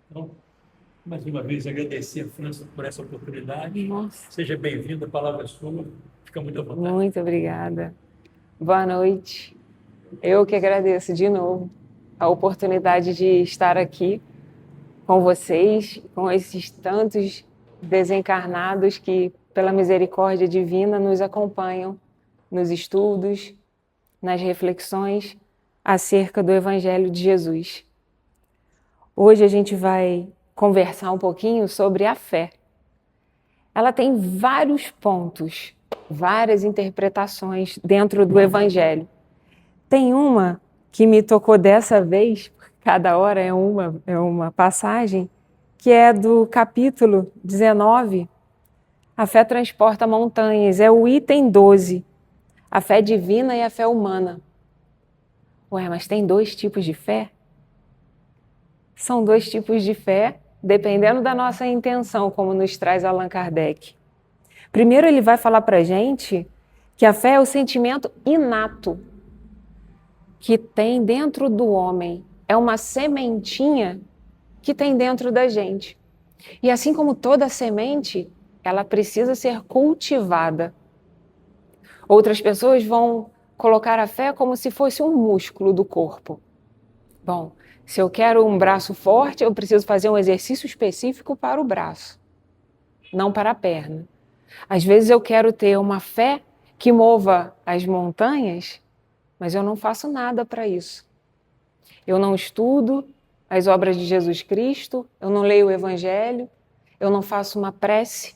Então, mais uma vez, agradecer a França por essa oportunidade. Nossa, Seja bem-vindo, a palavra é sua. Fica muito à vontade. muito obrigada. Boa noite. Eu que agradeço de novo a oportunidade de estar aqui com vocês, com esses tantos desencarnados que, pela misericórdia divina, nos acompanham nos estudos, nas reflexões acerca do Evangelho de Jesus. Hoje a gente vai conversar um pouquinho sobre a fé. Ela tem vários pontos, várias interpretações dentro do Evangelho. Tem uma que me tocou dessa vez, cada hora é uma passagem, que é do capítulo 19, A Fé Transporta Montanhas, é o item 12, a fé divina e a fé humana. Ué, mas tem dois tipos de fé? São dois tipos de fé, dependendo da nossa intenção, como nos traz Allan Kardec. Primeiro, ele vai falar para a gente que a fé é o sentimento inato que tem dentro do homem. É uma sementinha que tem dentro da gente. E assim como toda semente, ela precisa ser cultivada. Outras pessoas vão colocar a fé como se fosse um músculo do corpo. Bom, se eu quero um braço forte, eu preciso fazer um exercício específico para o braço, não para a perna. Às vezes eu quero ter uma fé que mova as montanhas, mas eu não faço nada para isso. Eu não estudo as obras de Jesus Cristo, eu não leio o Evangelho, eu não faço uma prece,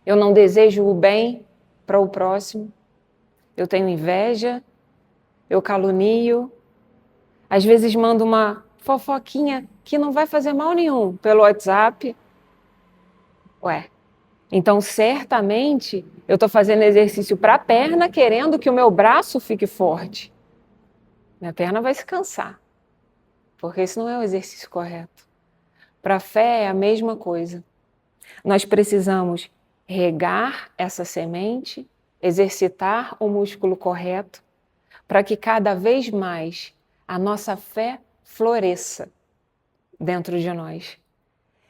eu não desejo o bem para o próximo, eu tenho inveja, eu calunio, às vezes mando uma fofoquinha que não vai fazer mal nenhum pelo WhatsApp. Ué, então certamente eu estou fazendo exercício para a perna querendo que o meu braço fique forte. Minha perna vai se cansar, porque esse não é o exercício correto. Para a fé é a mesma coisa. Nós precisamos regar essa semente, exercitar o músculo correto, para que cada vez mais a nossa fé floresça dentro de nós.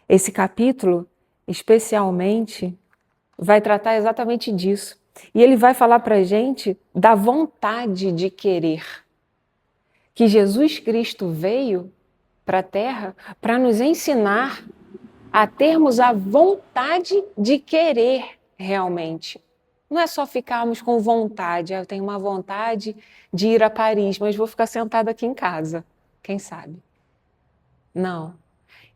Esse capítulo, especialmente, vai tratar exatamente disso. E ele vai falar para a gente da vontade de querer. Que Jesus Cristo veio para a Terra para nos ensinar a termos a vontade de querer realmente. Não é só ficarmos com vontade, eu tenho uma vontade de ir a Paris, mas vou ficar sentada aqui em casa, quem sabe? Não,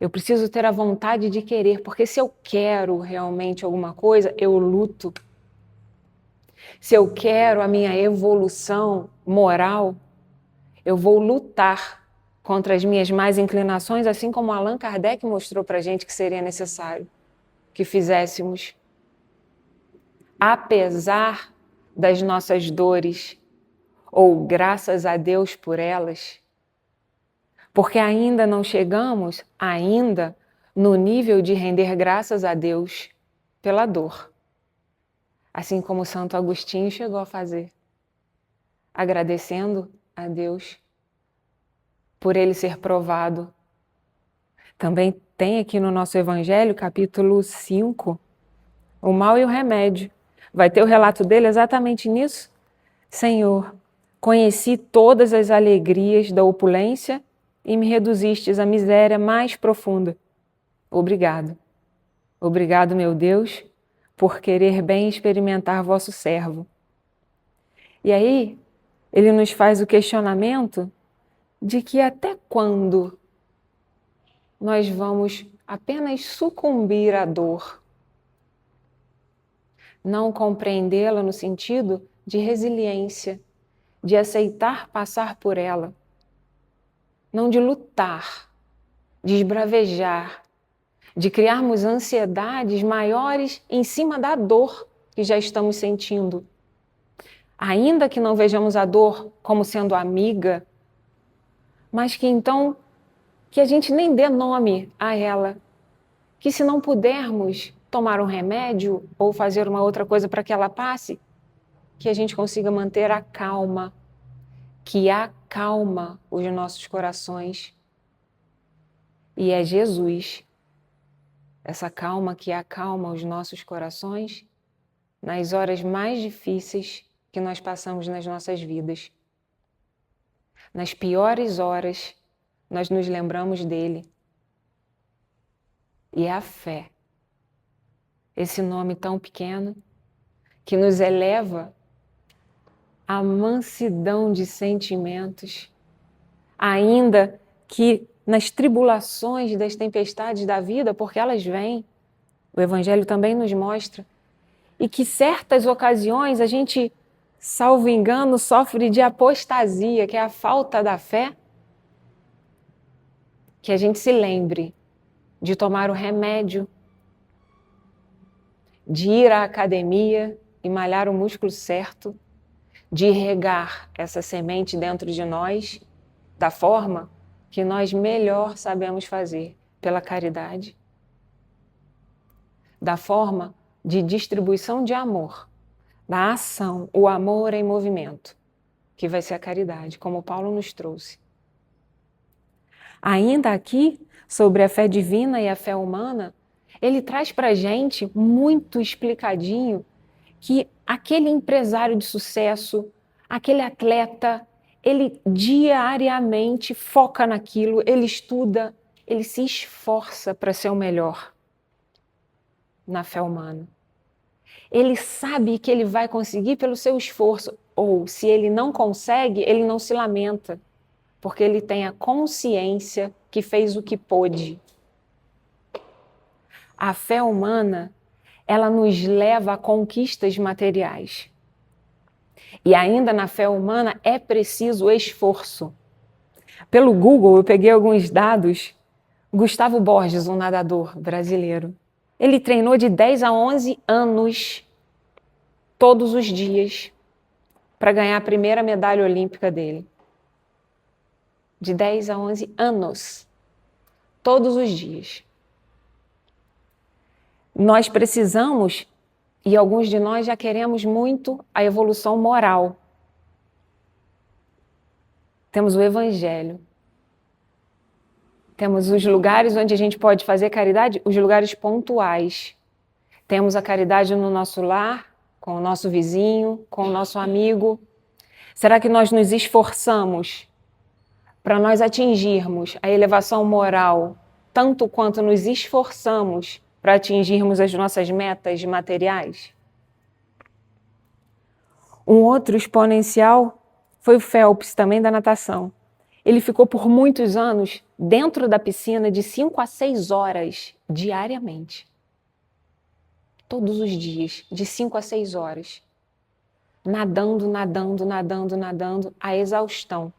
eu preciso ter a vontade de querer, porque se eu quero realmente alguma coisa, eu luto. Se eu quero a minha evolução moral, eu vou lutar contra as minhas más inclinações, assim como Allan Kardec mostrou para a gente que seria necessário que fizéssemos. Apesar das nossas dores, ou graças a Deus por elas, porque ainda não chegamos no nível de render graças a Deus pela dor, assim como Santo Agostinho chegou a fazer, agradecendo a Deus por ele ser provado. Também tem aqui no nosso Evangelho, capítulo 5, o mal e o remédio. Vai ter o relato dele exatamente nisso. Senhor, conheci todas as alegrias da opulência e me reduzistes à miséria mais profunda. Obrigado. Obrigado, meu Deus, por querer bem experimentar vosso servo. E aí, ele nos faz o questionamento de que até quando nós vamos apenas sucumbir à dor, não compreendê-la no sentido de resiliência, de aceitar passar por ela, não de lutar, de esbravejar, de criarmos ansiedades maiores em cima da dor que já estamos sentindo. Ainda que não vejamos a dor como sendo amiga, mas que então que a gente nem dê nome a ela, que se não pudermos tomar um remédio ou fazer uma outra coisa para que ela passe, que a gente consiga manter a calma, que acalma os nossos corações. E é Jesus, essa calma que acalma os nossos corações nas horas mais difíceis que nós passamos nas nossas vidas. Nas piores horas, nós nos lembramos dele. E é a fé, esse nome tão pequeno, que nos eleva à mansidão de sentimentos, ainda que nas tribulações das tempestades da vida, porque elas vêm, o Evangelho também nos mostra, e que certas ocasiões a gente, salvo engano, sofre de apostasia, que é a falta da fé, que a gente se lembre de tomar o remédio, de ir à academia e malhar o músculo certo, de regar essa semente dentro de nós da forma que nós melhor sabemos fazer, pela caridade, da forma de distribuição de amor, da ação, o amor em movimento, que vai ser a caridade, como Paulo nos trouxe. Ainda aqui, sobre a fé divina e a fé humana, ele traz para a gente, muito explicadinho, que aquele empresário de sucesso, aquele atleta, ele diariamente foca naquilo, ele estuda, ele se esforça para ser o melhor na fé humana. Ele sabe que ele vai conseguir pelo seu esforço, ou se ele não consegue, ele não se lamenta, porque ele tem a consciência que fez o que pôde. A fé humana, ela nos leva a conquistas materiais. E ainda na fé humana é preciso esforço. Pelo Google eu peguei alguns dados. Gustavo Borges, um nadador brasileiro, ele treinou de 10 a 11 anos, todos os dias, para ganhar a primeira medalha olímpica dele. De 10 a 11 anos, todos os dias. Nós precisamos, e alguns de nós já queremos muito, a evolução moral. Temos o Evangelho. Temos os lugares onde a gente pode fazer caridade, os lugares pontuais. Temos a caridade no nosso lar, com o nosso vizinho, com o nosso amigo. Será que nós nos esforçamos para nós atingirmos a elevação moral, tanto quanto nos esforçamos para atingirmos as nossas metas materiais? Um outro exponencial foi o Phelps, também da natação. Ele ficou por muitos anos dentro da piscina de 5 a 6 horas diariamente. Todos os dias, de 5 a 6 horas. Nadando, nadando, nadando, nadando, a exaustão.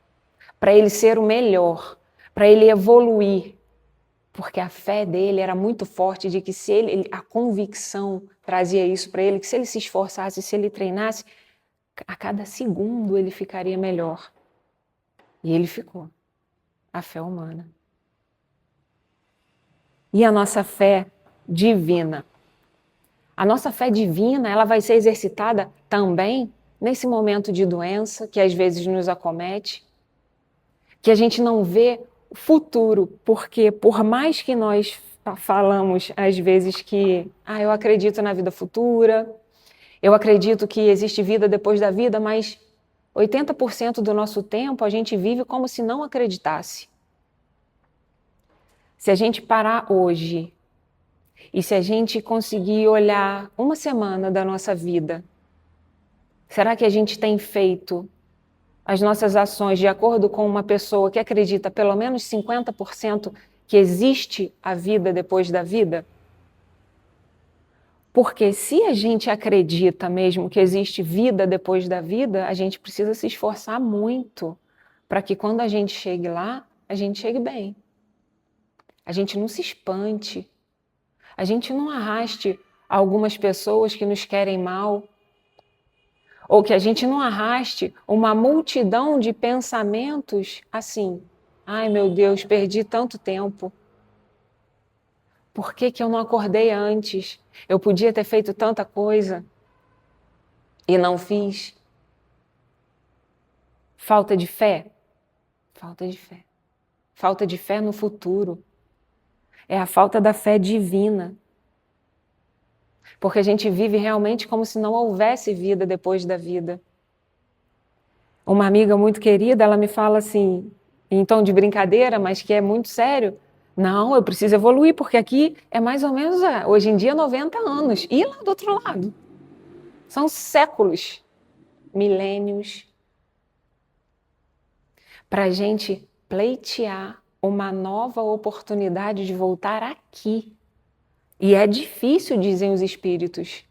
Para ele ser o melhor, para ele evoluir. Porque a fé dele era muito forte de que se ele, a convicção trazia isso para ele, que se ele se esforçasse, se ele treinasse, a cada segundo ele ficaria melhor. E ele ficou. A fé humana. E a nossa fé divina? A nossa fé divina, ela vai ser exercitada também nesse momento de doença que às vezes nos acomete, que a gente não vê o futuro, porque por mais que nós falamos às vezes que eu acredito na vida futura, eu acredito que existe vida depois da vida, mas 80% do nosso tempo a gente vive como se não acreditasse. Se a gente parar hoje e se a gente conseguir olhar uma semana da nossa vida, será que a gente tem feito as nossas ações de acordo com uma pessoa que acredita pelo menos 50% que existe a vida depois da vida? Porque se a gente acredita mesmo que existe vida depois da vida, a gente precisa se esforçar muito para que quando a gente chegue lá, a gente chegue bem. A gente não se espante, a gente não arraste algumas pessoas que nos querem mal, ou que a gente não arraste uma multidão de pensamentos assim, ai meu Deus, perdi tanto tempo. Por que eu não acordei antes? Eu podia ter feito tanta coisa e não fiz. Falta de fé? Falta de fé. Falta de fé no futuro. É a falta da fé divina. Porque a gente vive realmente como se não houvesse vida depois da vida. Uma amiga muito querida, ela me fala assim, em tom de brincadeira, mas que é muito sério: não, eu preciso evoluir, porque aqui é mais ou menos, hoje em dia, 90 anos. E lá do outro lado? São séculos, milênios, para a gente pleitear uma nova oportunidade de voltar aqui. E é difícil, dizem os espíritos.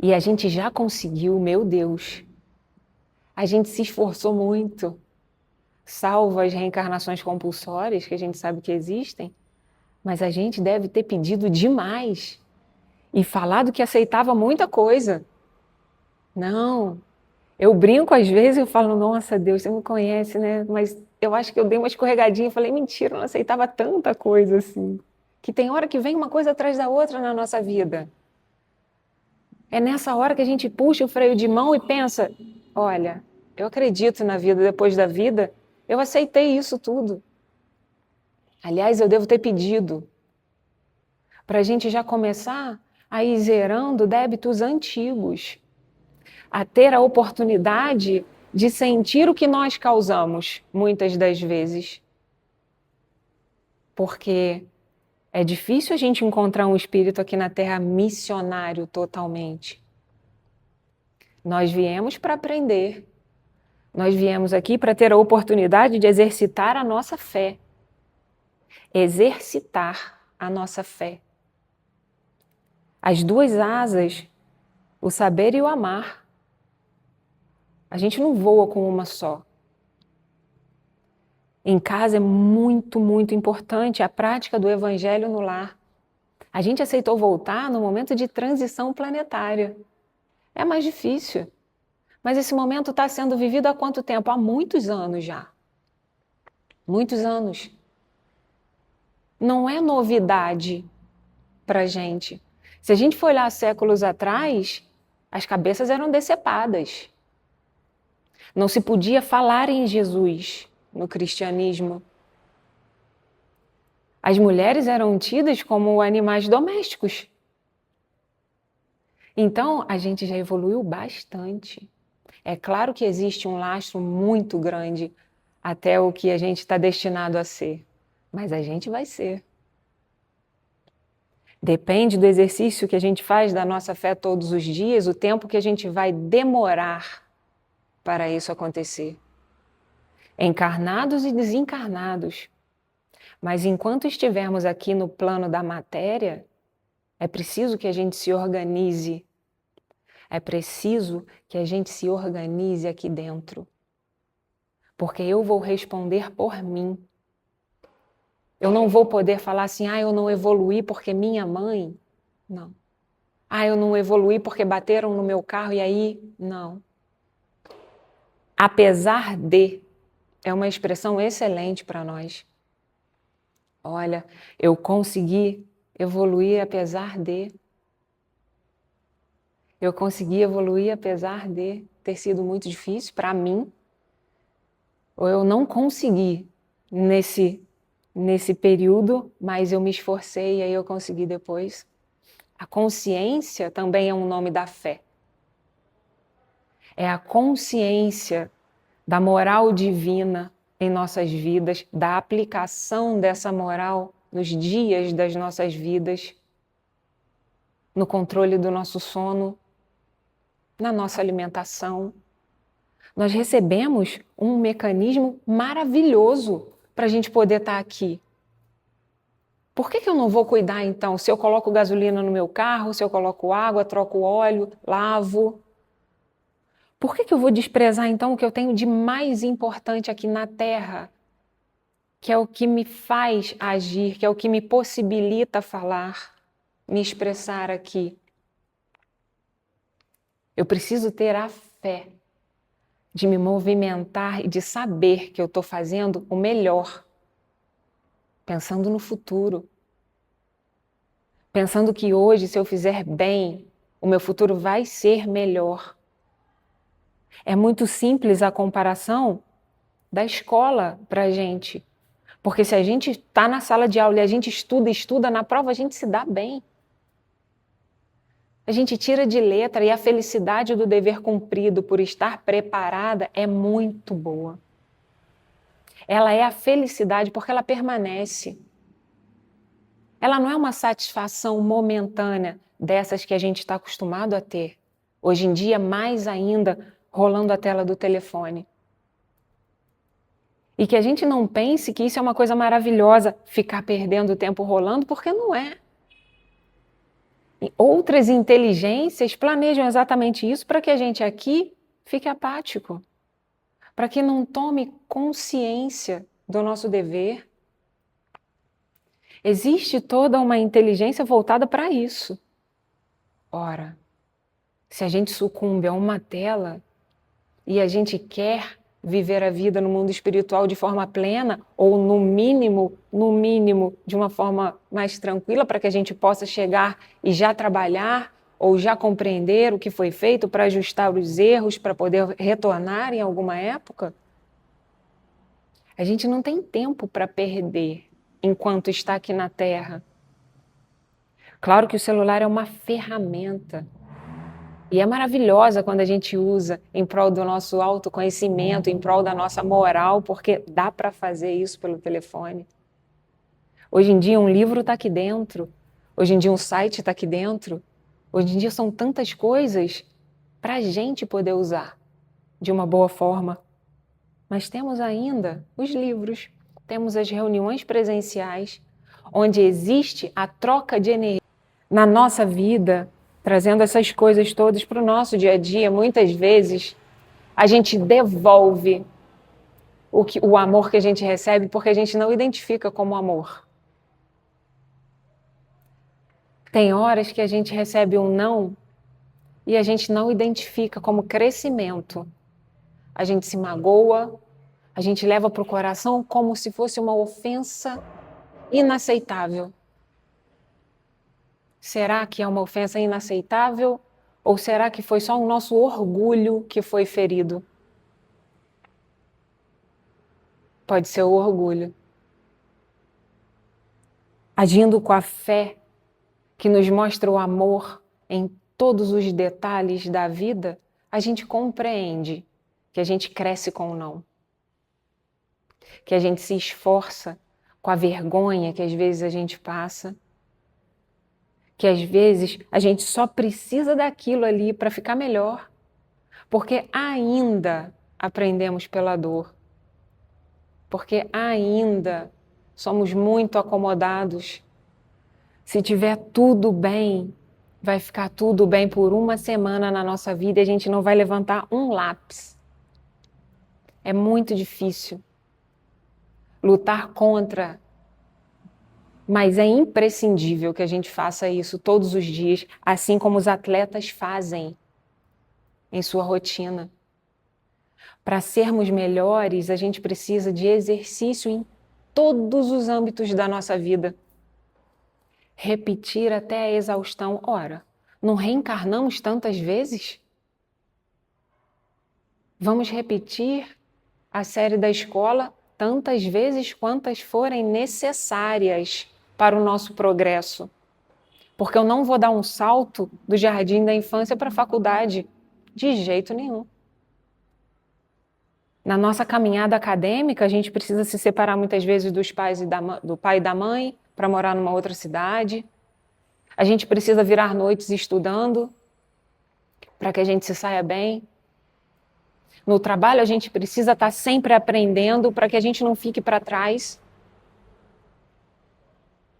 E a gente já conseguiu, meu Deus. A gente se esforçou muito, salvo as reencarnações compulsórias, que a gente sabe que existem, mas a gente deve ter pedido demais e falado que aceitava muita coisa. Não, eu brinco às vezes e eu falo: nossa, Deus, você me conhece, né? Mas eu acho que eu dei uma escorregadinha e falei: mentira, eu não aceitava tanta coisa assim. Que tem hora que vem uma coisa atrás da outra na nossa vida. É nessa hora que a gente puxa o freio de mão e pensa: olha, eu acredito na vida depois da vida, eu aceitei isso tudo. Aliás, eu devo ter pedido para a gente já começar a ir zerando débitos antigos, a ter a oportunidade de sentir o que nós causamos, muitas das vezes. Porque é difícil a gente encontrar um espírito aqui na Terra missionário totalmente. Nós viemos para aprender. Nós viemos aqui para ter a oportunidade de exercitar a nossa fé. Exercitar a nossa fé. As duas asas, o saber e o amar. A gente não voa com uma só. Em casa é muito, muito importante a prática do evangelho no lar. A gente aceitou voltar no momento de transição planetária. É mais difícil. Mas esse momento está sendo vivido há quanto tempo? Há muitos anos já. Muitos anos. Não é novidade para a gente. Se a gente for olhar séculos atrás, as cabeças eram decepadas. Não se podia falar em Jesus no cristianismo. As mulheres eram tidas como animais domésticos. Então, a gente já evoluiu bastante. É claro que existe um lastro muito grande até o que a gente está destinado a ser, mas a gente vai ser. Depende do exercício que a gente faz da nossa fé todos os dias, o tempo que a gente vai demorar para isso acontecer. Encarnados e desencarnados. Mas enquanto estivermos aqui no plano da matéria, é preciso que a gente se organize. É preciso que a gente se organize aqui dentro. Porque eu vou responder por mim. Eu não vou poder falar assim: eu não evoluí porque minha mãe. Não. Eu não evoluí porque bateram no meu carro e aí. Não. Apesar de, é uma expressão excelente para nós. Olha, eu consegui evoluir apesar de. Eu consegui evoluir apesar de ter sido muito difícil para mim. Ou eu não consegui nesse período, mas eu me esforcei e aí eu consegui depois. A consciência também é um nome da fé. É a consciência da moral divina em nossas vidas, da aplicação dessa moral nos dias das nossas vidas, no controle do nosso sono, na nossa alimentação. Nós recebemos um mecanismo maravilhoso para a gente poder estar aqui. Por que eu não vou cuidar então? Se eu coloco gasolina no meu carro, se eu coloco água, troco óleo, lavo. Por que eu vou desprezar então o que eu tenho de mais importante aqui na Terra? Que é o que me faz agir, que é o que me possibilita falar, me expressar aqui. Eu preciso ter a fé de me movimentar e de saber que eu estou fazendo o melhor, pensando no futuro. Pensando que hoje, se eu fizer bem, o meu futuro vai ser melhor. É muito simples a comparação da escola para a gente. Porque se a gente está na sala de aula e a gente estuda, na prova a gente se dá bem. A gente tira de letra e a felicidade do dever cumprido por estar preparada é muito boa. Ela é a felicidade porque ela permanece. Ela não é uma satisfação momentânea dessas que a gente está acostumado a ter. Hoje em dia, mais ainda, rolando a tela do telefone. E que a gente não pense que isso é uma coisa maravilhosa, ficar perdendo tempo rolando, porque não é. E outras inteligências planejam exatamente isso para que a gente aqui fique apático, para que não tome consciência do nosso dever. Existe toda uma inteligência voltada para isso. Ora, se a gente sucumbe a uma tela e a gente quer viver a vida no mundo espiritual de forma plena, ou no mínimo, de uma forma mais tranquila, para que a gente possa chegar e já trabalhar ou já compreender o que foi feito para ajustar os erros, para poder retornar em alguma época, a gente não tem tempo para perder enquanto está aqui na Terra. Claro que o celular é uma ferramenta. E é maravilhosa quando a gente usa em prol do nosso autoconhecimento, em prol da nossa moral, porque dá para fazer isso pelo telefone. Hoje em dia um livro está aqui dentro, hoje em dia um site está aqui dentro, hoje em dia são tantas coisas para a gente poder usar de uma boa forma. Mas temos ainda os livros, temos as reuniões presenciais, onde existe a troca de energia na nossa vida, trazendo essas coisas todas para o nosso dia a dia. Muitas vezes a gente devolve o amor que a gente recebe porque a gente não identifica como amor. Tem horas que a gente recebe um não e a gente não identifica como crescimento. A gente se magoa, a gente leva para o coração como se fosse uma ofensa inaceitável. Será que é uma ofensa inaceitável? Ou será que foi só o nosso orgulho que foi ferido? Pode ser o orgulho. Agindo com a fé que nos mostra o amor em todos os detalhes da vida, a gente compreende que a gente cresce com o não. Que a gente se esforça com a vergonha que às vezes a gente passa. Que às vezes a gente só precisa daquilo ali para ficar melhor, porque ainda aprendemos pela dor, porque ainda somos muito acomodados. Se tiver tudo bem, vai ficar tudo bem por uma semana na nossa vida e a gente não vai levantar um lápis. É muito difícil lutar contra, mas é imprescindível que a gente faça isso todos os dias, assim como os atletas fazem em sua rotina. Para sermos melhores, a gente precisa de exercício em todos os âmbitos da nossa vida. Repetir até a exaustão. Ora, não reencarnamos tantas vezes? Vamos repetir a série da escola tantas vezes quantas forem necessárias para o nosso progresso. Porque eu não vou dar um salto do jardim da infância para a faculdade, de jeito nenhum. Na nossa caminhada acadêmica, a gente precisa se separar muitas vezes dos pais do pai e da mãe para morar numa outra cidade. A gente precisa virar noites estudando para que a gente se saia bem. No trabalho, a gente precisa estar sempre aprendendo para que a gente não fique para trás.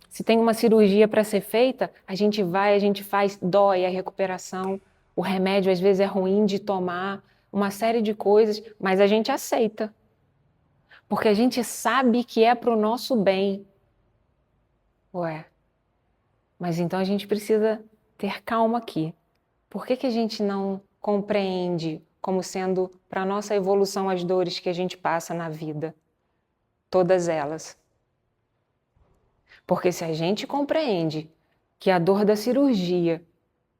Se tem uma cirurgia para ser feita, a gente vai, a gente faz, dói a recuperação. O remédio às vezes é ruim de tomar, uma série de coisas, mas a gente aceita. Porque a gente sabe que é para o nosso bem. Ué, mas então a gente precisa ter calma aqui. Por que a gente não compreende como sendo para a nossa evolução as dores que a gente passa na vida? Todas elas. Porque se a gente compreende que a dor da cirurgia,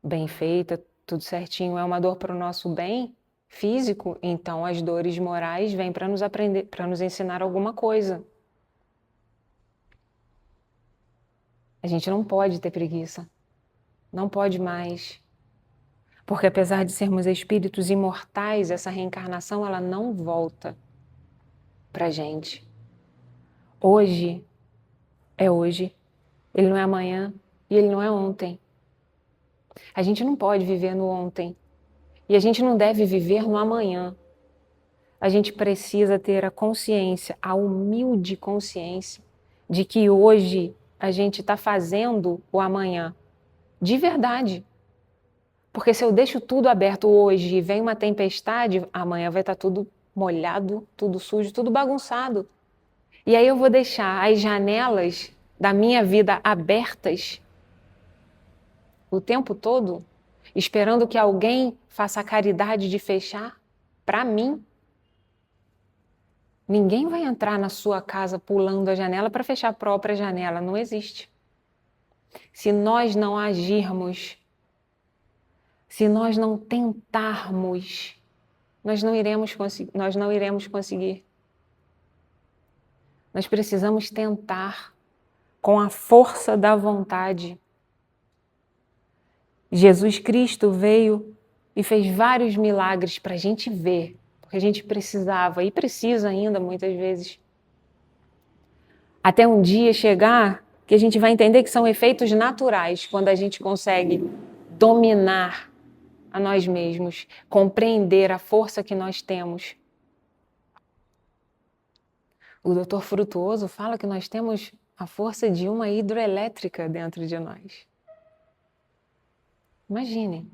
bem feita, tudo certinho, é uma dor para o nosso bem físico, então as dores morais vêm para nos aprender, para nos ensinar alguma coisa. A gente não pode ter preguiça. Não pode mais. Porque apesar de sermos espíritos imortais, essa reencarnação ela não volta pra gente. Hoje é hoje. Ele não é amanhã e ele não é ontem. A gente não pode viver no ontem. E a gente não deve viver no amanhã. A gente precisa ter a consciência, a humilde consciência, de que hoje a gente está fazendo o amanhã. De verdade. Porque se eu deixo tudo aberto hoje e vem uma tempestade, amanhã vai estar tudo molhado, tudo sujo, tudo bagunçado. E aí eu vou deixar as janelas da minha vida abertas o tempo todo, esperando que alguém faça a caridade de fechar para mim. Ninguém vai entrar na sua casa pulando a janela para fechar a própria janela, não existe. Se nós não agirmos, se nós não tentarmos, nós não iremos conseguir. Nós precisamos tentar com a força da vontade. Jesus Cristo veio e fez vários milagres para a gente ver, porque a gente precisava e precisa ainda muitas vezes. Até um dia chegar que a gente vai entender que são efeitos naturais quando a gente consegue dominar a nós mesmos, compreender a força que nós temos. O Dr. Frutuoso fala que nós temos a força de uma hidroelétrica dentro de nós. Imaginem.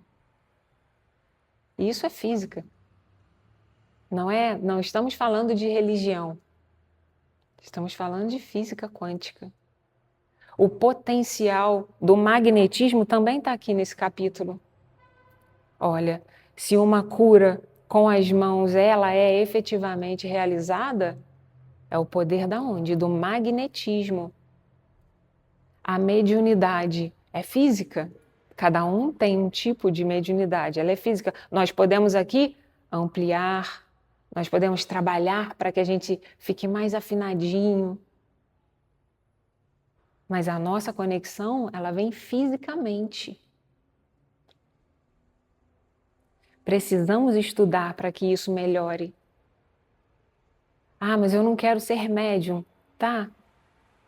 Isso é física. Não estamos falando de religião. Estamos falando de física quântica. O potencial do magnetismo também está aqui nesse capítulo. Olha, se uma cura com as mãos ela é efetivamente realizada, é o poder da onde? Do magnetismo. A mediunidade é física. Cada um tem um tipo de mediunidade, ela é física. Nós podemos aqui ampliar, nós podemos trabalhar para que a gente fique mais afinadinho. Mas a nossa conexão, ela vem fisicamente. Precisamos estudar para que isso melhore. Ah, mas eu não quero ser médium. Tá.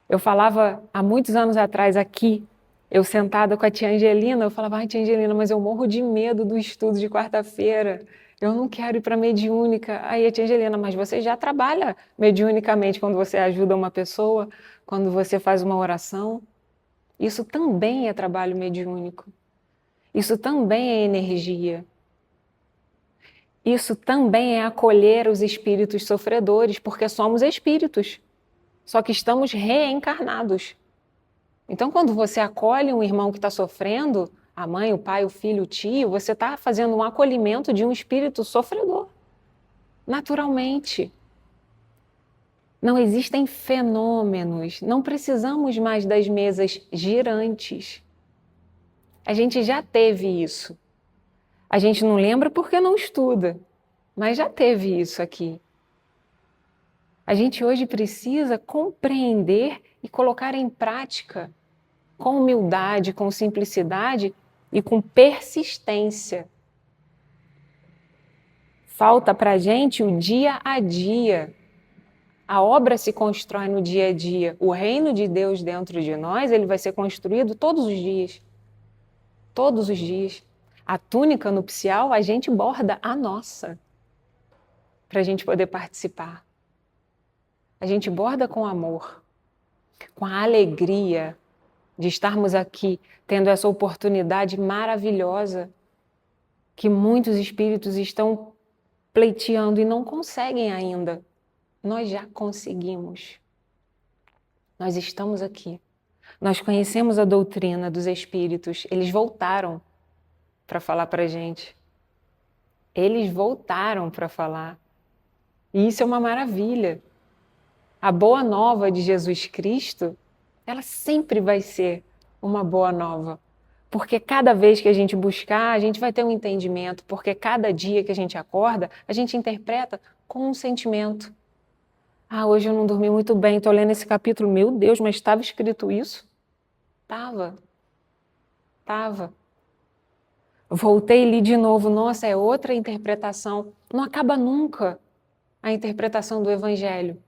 Eu falava há muitos anos atrás aqui, eu sentada com a tia Angelina, eu falava, ai tia Angelina, mas eu morro de medo do estudo de quarta-feira. Eu não quero ir para mediúnica. Aí a tia Angelina, mas você já trabalha mediunicamente quando você ajuda uma pessoa, quando você faz uma oração. Isso também é trabalho mediúnico. Isso também é energia. Isso também é acolher os espíritos sofredores, porque somos espíritos, só que estamos reencarnados. Então, quando você acolhe um irmão que está sofrendo, a mãe, o pai, o filho, o tio, você está fazendo um acolhimento de um espírito sofredor, naturalmente. Não existem fenômenos, não precisamos mais das mesas girantes. A gente já teve isso. A gente não lembra porque não estuda, mas já teve isso aqui. A gente hoje precisa compreender e colocar em prática com humildade, com simplicidade e com persistência. Falta para a gente o dia a dia. A obra se constrói no dia a dia. O reino de Deus dentro de nós, ele vai ser construído todos os dias. Todos os dias. A túnica nupcial, a gente borda a nossa, para a gente poder participar. A gente borda com amor, com a alegria de estarmos aqui, tendo essa oportunidade maravilhosa que muitos espíritos estão pleiteando e não conseguem ainda. Nós já conseguimos. Nós estamos aqui. Nós conhecemos a doutrina dos espíritos. Eles voltaram para falar para a gente. Eles voltaram para falar. E isso é uma maravilha. A boa nova de Jesus Cristo, ela sempre vai ser uma boa nova. Porque cada vez que a gente buscar, a gente vai ter um entendimento. Porque cada dia que a gente acorda, a gente interpreta com um sentimento. Ah, hoje eu não dormi muito bem, estou lendo esse capítulo. Meu Deus, mas estava escrito isso? Tava. Voltei e li de novo. Nossa, é outra interpretação. Não acaba nunca a interpretação do Evangelho.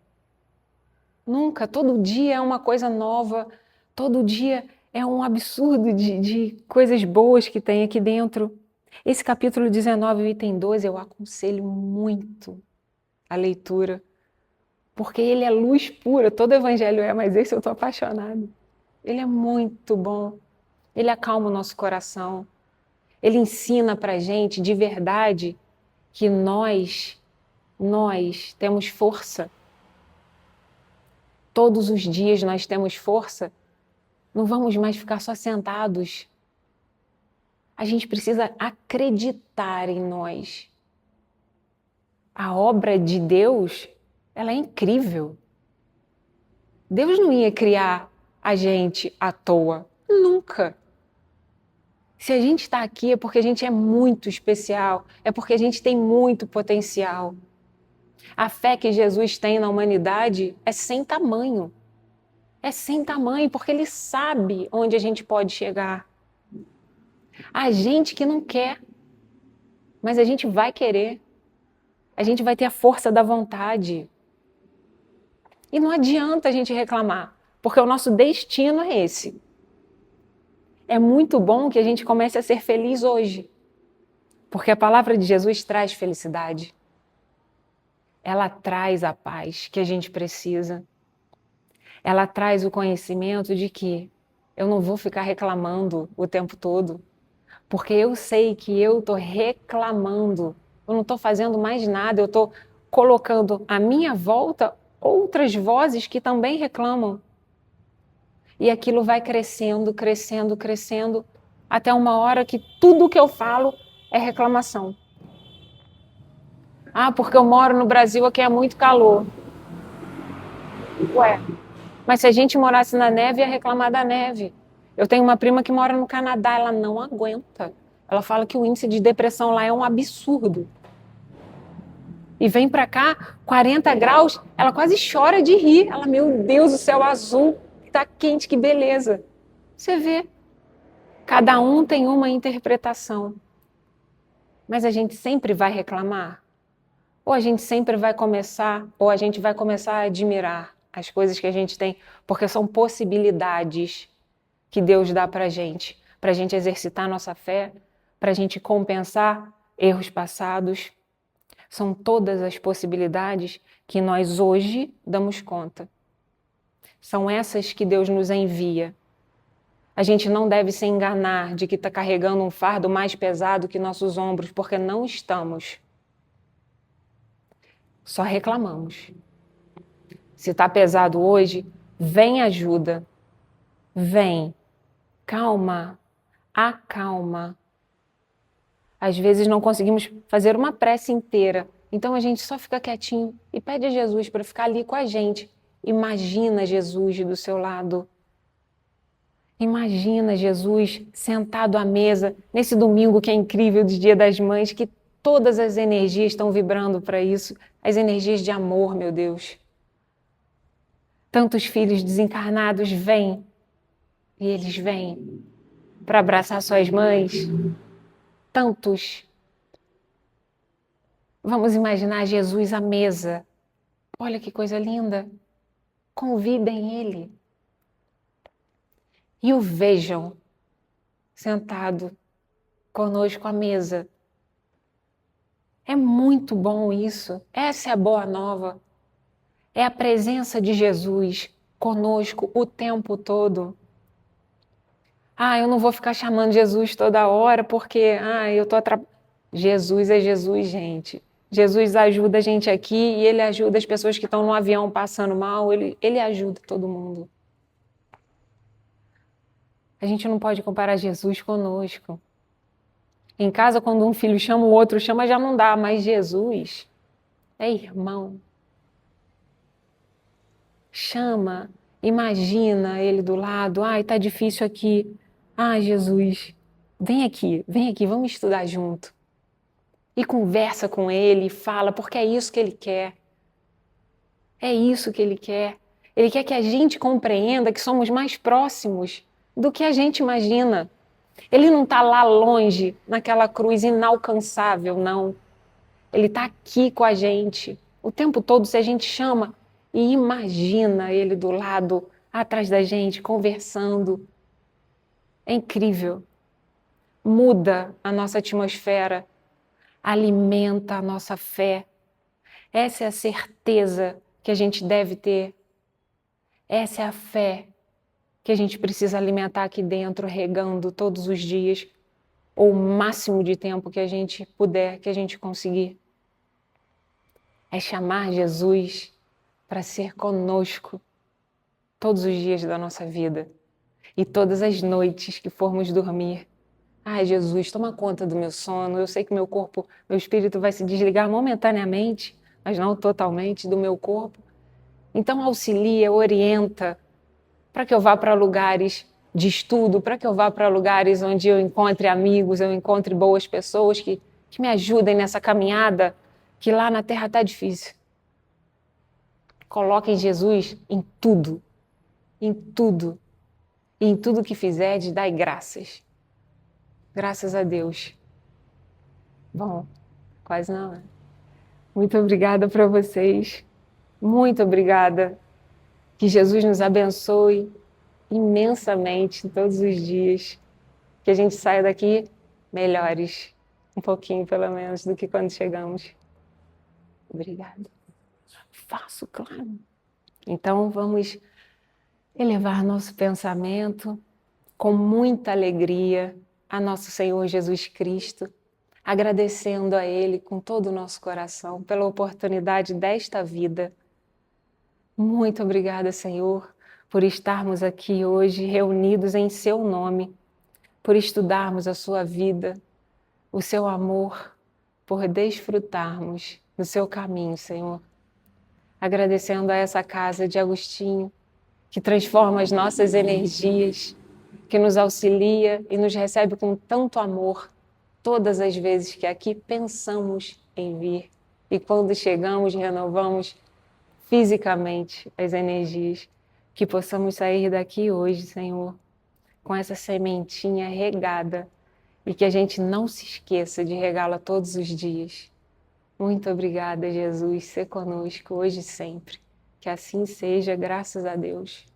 Nunca. Todo dia é uma coisa nova. Todo dia é um absurdo de coisas boas que tem aqui dentro. Esse capítulo 19, item 12, eu aconselho muito a leitura. Porque ele é luz pura. Todo Evangelho é, mas esse eu estou apaixonada. Ele é muito bom. Ele acalma o nosso coração. Ele ensina para a gente, de verdade, que nós temos força. Todos os dias nós temos força. Não vamos mais ficar só sentados. A gente precisa acreditar em nós. A obra de Deus, ela é incrível. Deus não ia criar a gente à toa. Nunca. Se a gente está aqui é porque a gente é muito especial, é porque a gente tem muito potencial. A fé que Jesus tem na humanidade é sem tamanho. É sem tamanho, porque Ele sabe onde a gente pode chegar. A gente que não quer, mas a gente vai querer. A gente vai ter a força da vontade. E não adianta a gente reclamar, porque o nosso destino é esse. É muito bom que a gente comece a ser feliz hoje, porque a palavra de Jesus traz felicidade. Ela traz a paz que a gente precisa. Ela traz o conhecimento de que eu não vou ficar reclamando o tempo todo, porque eu sei que eu estou reclamando. Eu não estou fazendo mais nada, eu estou colocando à minha volta outras vozes que também reclamam. E aquilo vai crescendo, crescendo, crescendo, até uma hora que tudo que eu falo é reclamação. Ah, porque eu moro no Brasil, aqui é muito calor. Ué, mas se a gente morasse na neve, ia reclamar da neve. Eu tenho uma prima que mora no Canadá, ela não aguenta. Ela fala que o índice de depressão lá é um absurdo. E vem pra cá, 40 graus, ela quase chora de rir. Ela, meu Deus, o céu azul, tá quente, que beleza. Você vê, cada um tem uma interpretação. Mas a gente sempre vai reclamar? Ou a gente sempre vai começar, ou a gente vai começar a admirar as coisas que a gente tem, porque são possibilidades que Deus dá pra gente exercitar nossa fé, pra gente compensar erros passados. São todas as possibilidades que nós hoje damos conta. São essas que Deus nos envia. A gente não deve se enganar de que está carregando um fardo mais pesado que nossos ombros, porque não estamos. Só reclamamos. Se está pesado hoje, vem ajuda. Vem. Calma. Acalma. Às vezes não conseguimos fazer uma prece inteira, então a gente só fica quietinho e pede a Jesus para ficar ali com a gente. Imagina Jesus do seu lado. Imagina Jesus sentado à mesa, nesse domingo que é incrível, do Dia das Mães, que todas as energias estão vibrando para isso, as energias de amor, meu Deus. Tantos filhos desencarnados vêm, e eles vêm para abraçar suas mães. Tantos. Vamos imaginar Jesus à mesa. Olha que coisa linda. Convidem Ele. E o vejam sentado conosco à mesa. É muito bom isso. Essa é a boa nova. É a presença de Jesus conosco o tempo todo. Ah, eu não vou ficar chamando Jesus toda hora porque eu estou atrapalhando. Jesus é Jesus, gente. Jesus ajuda a gente aqui e Ele ajuda as pessoas que estão no avião passando mal. Ele ajuda todo mundo. A gente não pode comparar Jesus conosco. Em casa, quando um filho chama o outro, chama já não dá, mas Jesus é irmão. Chama, imagina ele do lado. Ai, tá difícil aqui. Ai, Jesus, vem aqui, vamos estudar junto. E conversa com ele, fala, porque é isso que ele quer. É isso que ele quer. Ele quer que a gente compreenda que somos mais próximos do que a gente imagina. Ele não está lá longe, naquela cruz inalcançável, não. Ele está aqui com a gente. O tempo todo, se a gente chama e imagina ele do lado, atrás da gente, conversando. É incrível. Muda a nossa atmosfera, alimenta a nossa fé. Essa é a certeza que a gente deve ter. Essa é a fé que a gente precisa alimentar aqui dentro, regando todos os dias, ou o máximo de tempo que a gente puder, que a gente conseguir. É chamar Jesus para ser conosco todos os dias da nossa vida e todas as noites que formos dormir. Ai, Jesus, toma conta do meu sono. Eu sei que meu corpo, meu espírito vai se desligar momentaneamente, mas não totalmente do meu corpo. Então auxilia, orienta, para que eu vá para lugares de estudo, para que eu vá para lugares onde eu encontre amigos, eu encontre boas pessoas que me ajudem nessa caminhada, que lá na Terra está difícil. Coloquem Jesus em tudo, em tudo. E em tudo que fizerdes, dai graças. Graças a Deus. Bom, quase não é. Muito obrigada para vocês. Muito obrigada. Que Jesus nos abençoe imensamente todos os dias. Que a gente saia daqui melhores. Um pouquinho, pelo menos, do que quando chegamos. Obrigada. Faço, claro. Então, vamos elevar nosso pensamento com muita alegria a nosso Senhor Jesus Cristo, agradecendo a Ele com todo o nosso coração pela oportunidade desta vida. Muito obrigada, Senhor, por estarmos aqui hoje reunidos em Seu nome, por estudarmos a Sua vida, o Seu amor, por desfrutarmos do Seu caminho, Senhor. Agradecendo a essa casa de Agostinho, que transforma as nossas energias, que nos auxilia e nos recebe com tanto amor todas as vezes que aqui pensamos em vir. E quando chegamos, renovamos fisicamente as energias, que possamos sair daqui hoje, Senhor, com essa sementinha regada e que a gente não se esqueça de regá-la todos os dias. Muito obrigada, Jesus, ser conosco hoje e sempre. Que assim seja, graças a Deus.